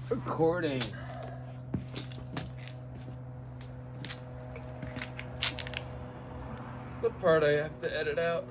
Recording. The part I have to edit out.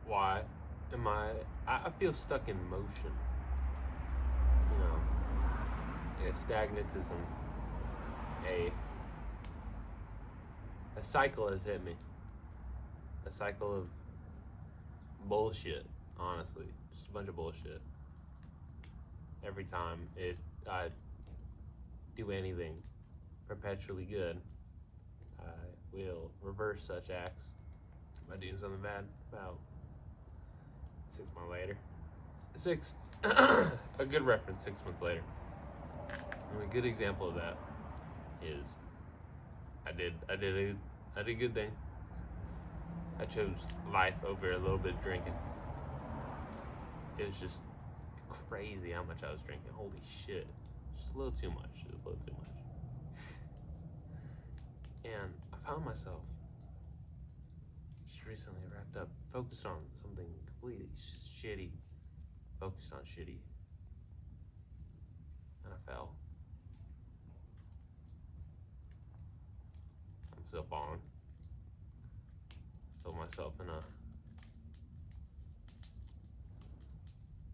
Why am I feel stuck in motion. You know, stagnatism. A cycle has hit me. A cycle of bullshit, honestly. Just a bunch of bullshit. Every time I do anything perpetually good, I will reverse such acts by doing something bad about 6 months later. A good reference 6 months later. And a good example of that is I did a good thing. I chose life over a little bit of drinking. It was just crazy how much I was drinking. Holy shit. Just a little too much. And I found myself just recently wrapped up, focused on something completely shitty. Focused on shitty. And I fell. I'm still falling. Feel myself in a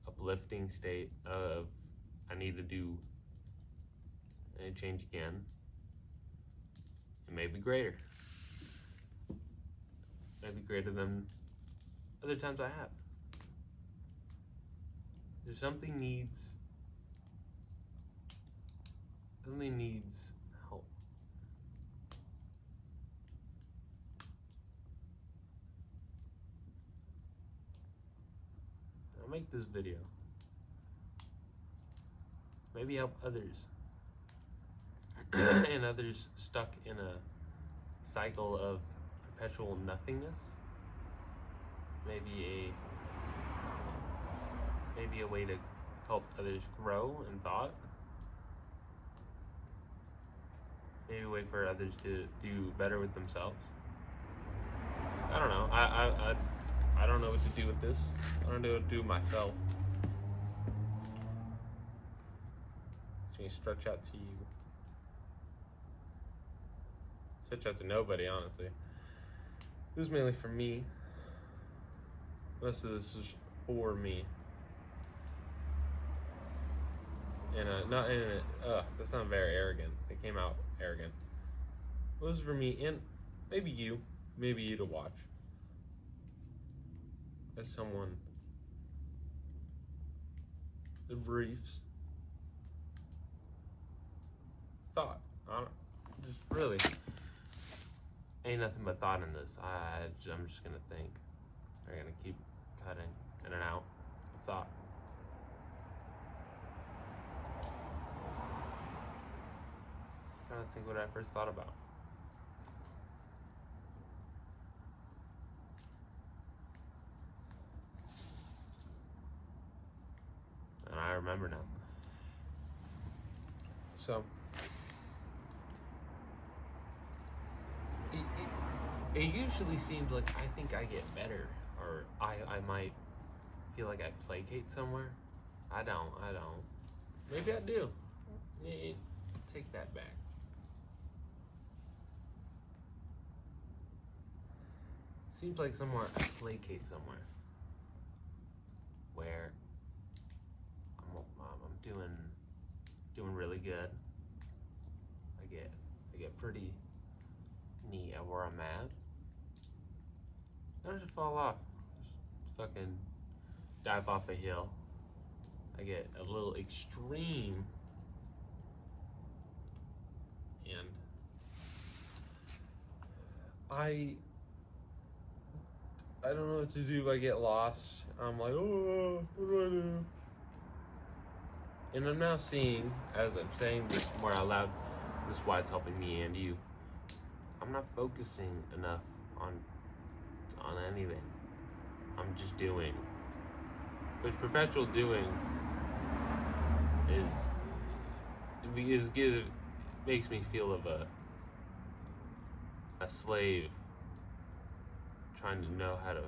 uplifting state of I need to do and change again. And maybe greater. Maybe greater than other times I have. There's something needs help. I'll make this video. Maybe help others. And others stuck in a cycle of perpetual nothingness. Maybe a way to help others grow in thought. Maybe a way for others to do better with themselves. I don't know. I don't know what to do with this. I don't know what to do with myself. It's gonna stretch out to you. Stretch out to nobody, honestly. This is mainly for me. Most of this is for me. And that's not very arrogant. It came out arrogant. It was for me and maybe you to watch. As someone that briefs thought. Just really ain't nothing but thought in this. I'm just gonna think. I'm gonna keep cutting in and out of thought. Trying to think what I first thought about. remember now. So it usually seems like I think I get better, or I might feel like I placate somewhere. I don't. Maybe I do. Take that back. Seems like somewhere I placate somewhere where I'm doing really good. I get pretty neat at where I'm at. Then I just fall off. Just fucking dive off a hill. I get a little extreme, and I don't know what to do. I get lost. I'm like, oh, what do I do? And I'm now seeing, as I'm saying this more out loud, this is why it's helping me and you. I'm not focusing enough on anything. I'm just doing. Which perpetual doing makes me feel of a slave trying to know how to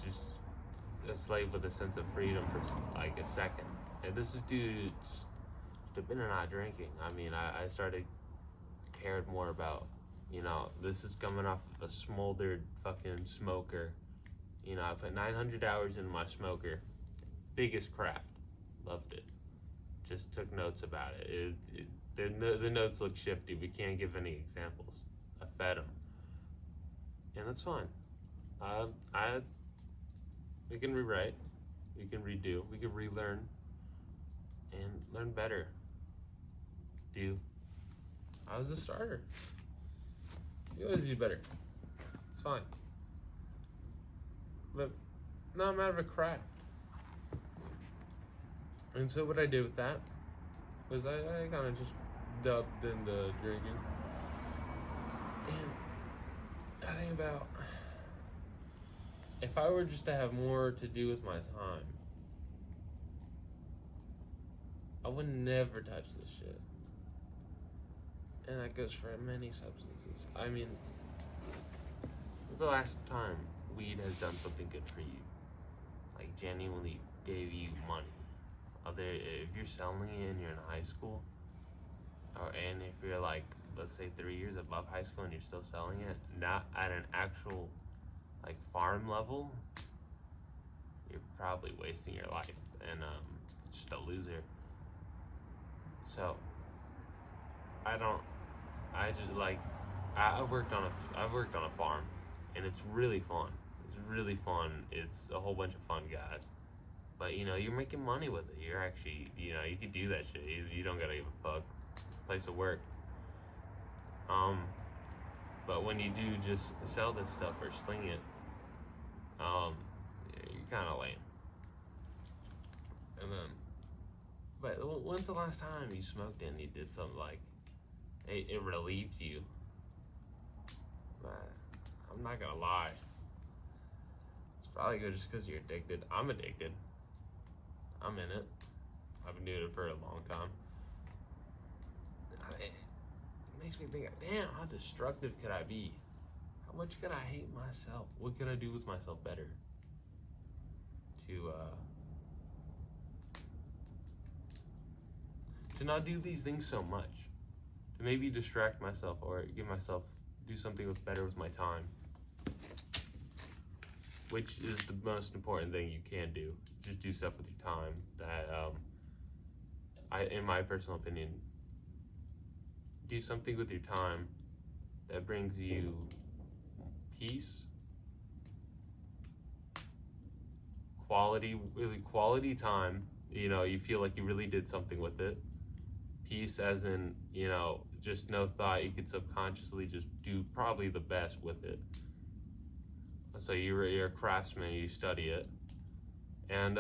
just a slave with a sense of freedom for like a second. And this is due to been not drinking. I mean, I started cared more about, this is coming off of a smoldered fucking smoker. I put 900 hours into my smoker. Biggest craft. Loved it. Just took notes about it. The notes look shifty. We can't give any examples. I fed them. And that's fine. We can rewrite. We can redo. We can relearn. And learn better. I was a starter. You always do better. It's fine. But now I'm out of a craft. And so what I did with that was I kind of just dubbed into drinking. And I think about if I were just to have more to do with my time, I would never touch this shit. And that goes for many substances. I mean, when's the last time weed has done something good for you? Like genuinely gave you money? If you're selling it and you're in high school, and if you're like, let's say 3 years above high school and you're still selling it, not at an actual like farm level, you're probably wasting your life and just a loser. So I've worked on a farm, and it's really fun. It's a whole bunch of fun guys. But you're making money with it. You're actually, you can do that shit. You don't gotta give a fuck. Place of work. But when you do just sell this stuff or sling it, you're kind of lame. And then, but when's the last time you smoked it and you did something like it relieved you? But I'm not gonna lie. It's probably good just because you're addicted. I'm addicted. I'm in it. I've been doing it for a long time. It makes me think, damn, how destructive could I be? How much could I hate myself? What could I do with myself better? To not do these things so much. To maybe distract myself or do something better with my time. Which is the most important thing you can do. Just do stuff with your time that, in my personal opinion, do something with your time that brings you peace, really quality time. You feel like you really did something with it. Peace as in, just no thought. You could subconsciously just do probably the best with it. So you're a craftsman, you study it. And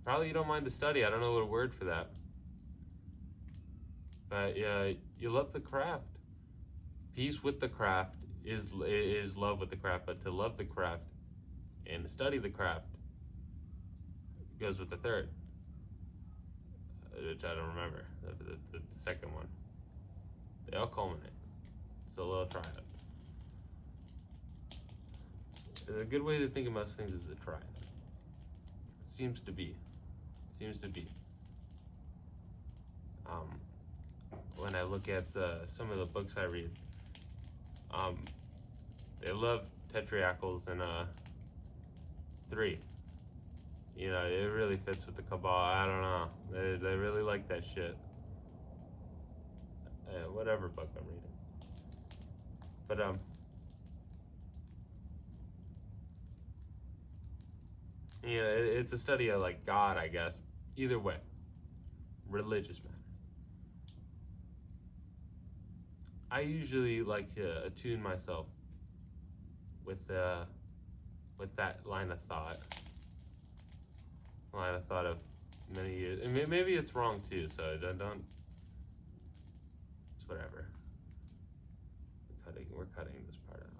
probably you don't mind the study. I don't know what a word for that. But yeah, you love the craft. Peace with the craft is love with the craft. But to love the craft and to study the craft goes with the third, which I don't remember, the second one. They all culminate. It's a little triad. A good way to think of most things is a triad. Seems to be. When I look at some of the books I read, they love tetractyls and 3. You know, it really fits with the Cabal. I don't know. They really like that shit. Whatever book I'm reading. But you know, it's a study of like God, I guess. Either way, religious matter. I usually like to attune myself with that line of thought of many years. And maybe it's wrong too, so don't. It's whatever. We're cutting this part out.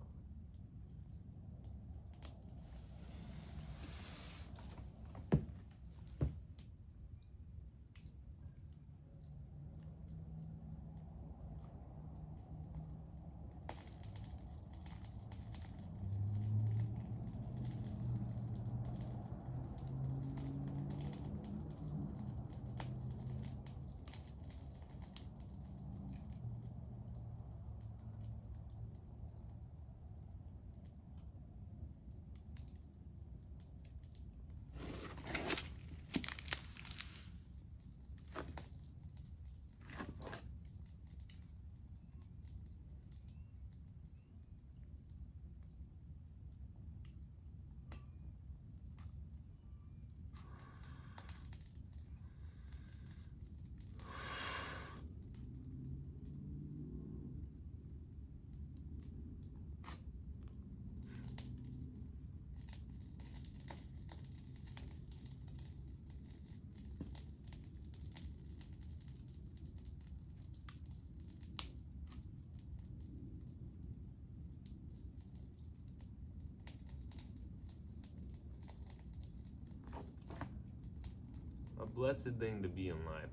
A blessed thing to be in life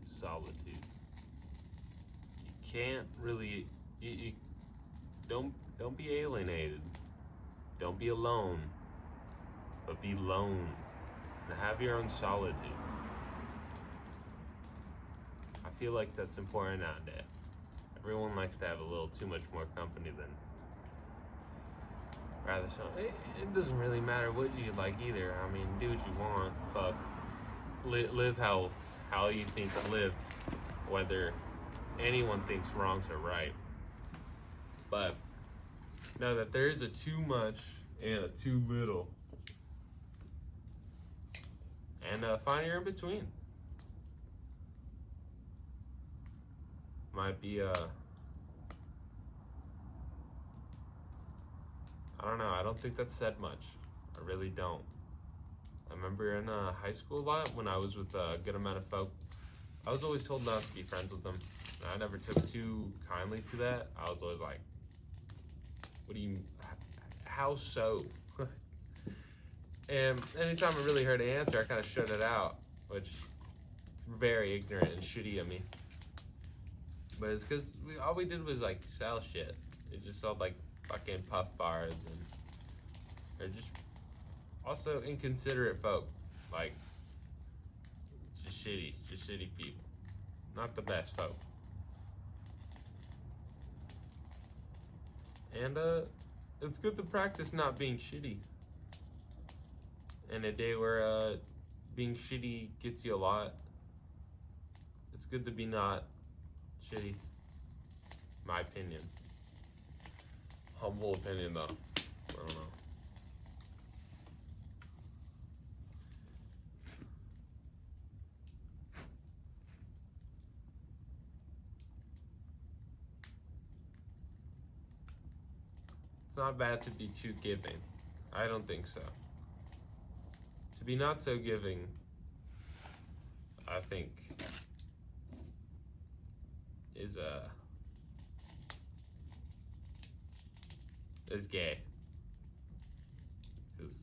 is solitude. You can't really, you don't be alienated. Don't be alone, but be lone and have your own solitude. I feel like that's important nowadays. Everyone likes to have a little too much more company than rather so. It doesn't really matter what you like either. I mean, do what you want. Fuck. Live how you think to live, whether anyone thinks wrong's or right. But know that there is a too much and a too little, and find your in between. Might be I don't know. I don't think that's said much. I really don't. I remember in high school a lot when I was with a good amount of folk. I was always told not to be friends with them. And I never took too kindly to that. I was always like, what do you, how so? And anytime I really heard an answer, I kind of shut it out, which is very ignorant and shitty of me. But it's because all we did was like sell shit. It just sold like fucking puff bars and they're just also inconsiderate folk. Like just shitty people. Not the best folk. And it's good to practice not being shitty. In a day where being shitty gets you a lot, it's good to be not shitty. My opinion. Humble opinion though. I don't know. It's not bad to be too giving. I don't think so. To be not so giving, I think, is gay. Because,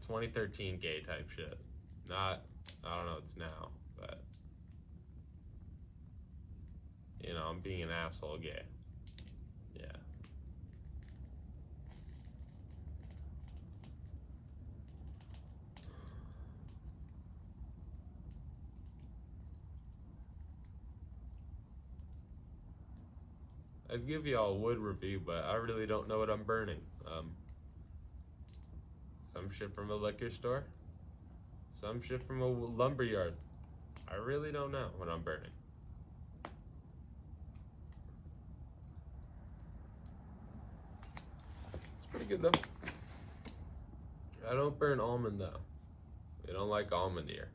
2013 gay type shit. Not, I don't know, it's now, but, you know, I'm being an asshole gay. Yeah. I'd give y'all a wood review, but I really don't know what I'm burning. Some shit from a liquor store, some shit from a lumber yard. I really don't know what I'm burning. It's pretty good though. I don't burn almond though. We don't like almond here.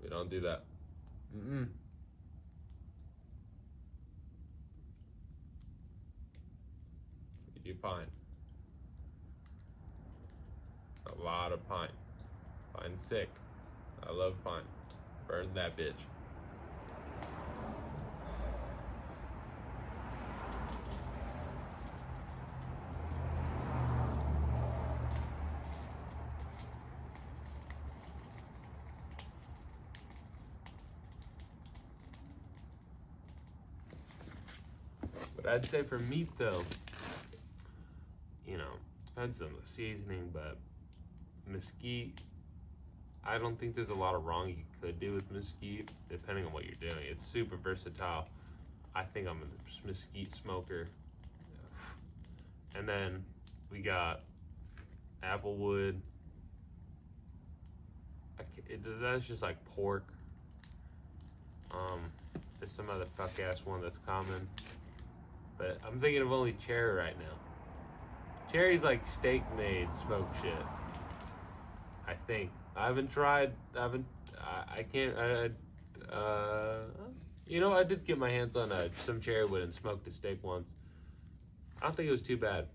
We don't do that. Mm-mm. We do pine. A lot of pine. Pine's sick. I love pine. Burn that bitch. But I'd say for meat though, you know, depends on the seasoning, but mesquite, I don't think there's a lot of wrong you could do with mesquite, depending on what you're doing. It's super versatile. I think I'm a mesquite smoker. And then we got applewood. That's just like pork. There's some other fuck ass one that's common, but I'm thinking of only cherry right now. Cherry's like steak made smoked shit. I think. I haven't tried. I can't. You know, I did get my hands on some cherry wood and smoked a steak once. I don't think it was too bad.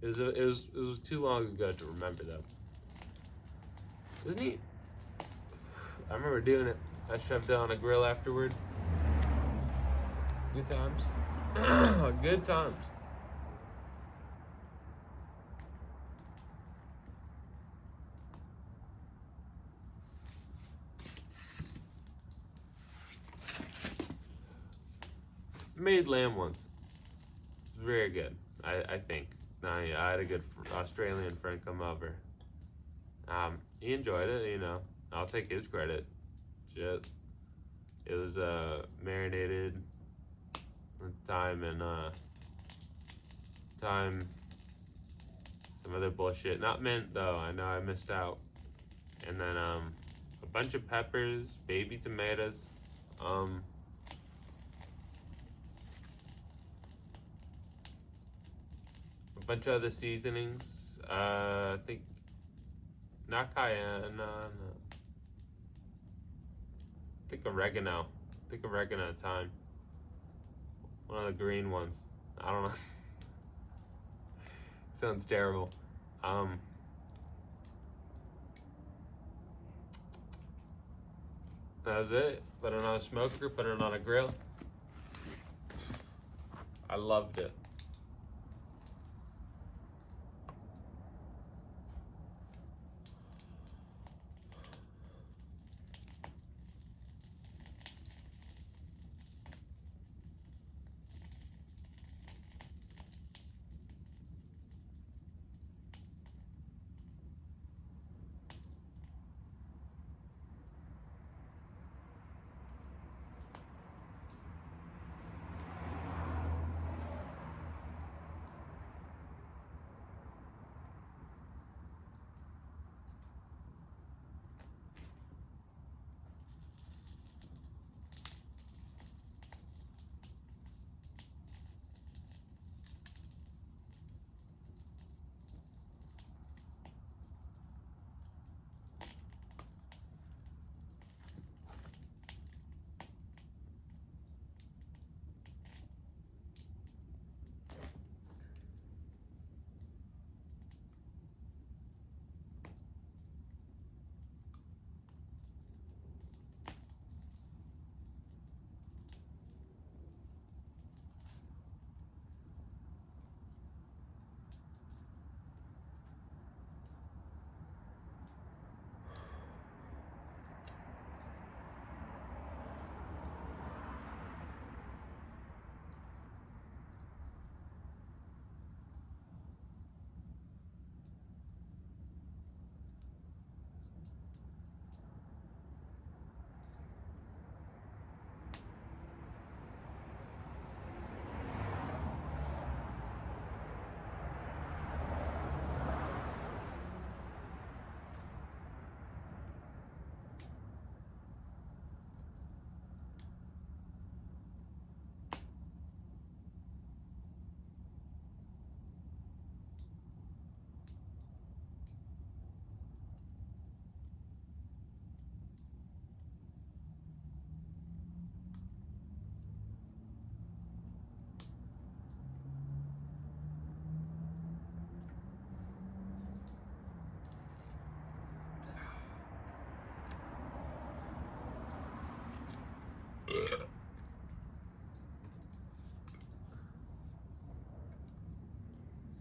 It was too long ago to remember though. It was neat. I remember doing it. I shoved it on a grill afterward. Good times. Good times. Made lamb once. It was very good. I think. I had a good Australian friend come over. He enjoyed it. You know, I'll take his credit. Shit. It was marinated with thyme and some other bullshit. Not mint though. I know I missed out. And then a bunch of peppers, baby tomatoes, a bunch of other seasonings. I think not cayenne. No. I think oregano. Thyme. One of the green ones. I don't know. Sounds terrible. That was it. Put it on a smoker, put it on a grill. I loved it.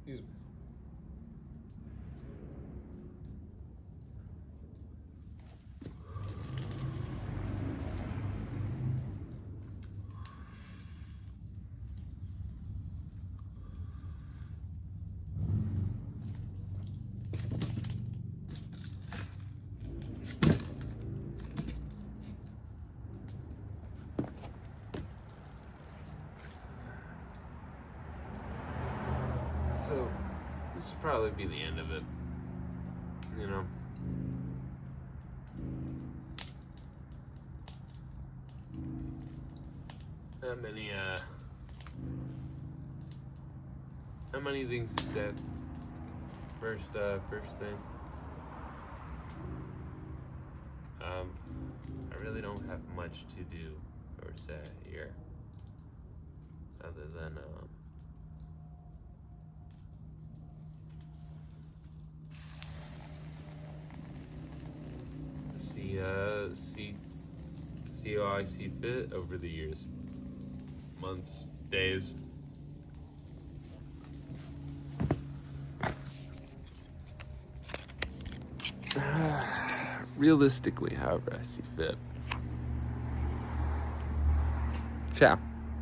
Excuse me. So, this will probably be the end of it. You know? How many things to say? First thing. I really don't have much to do or say here. Other than, see how I see fit over the years, months, days. Realistically, however I see fit. Ciao.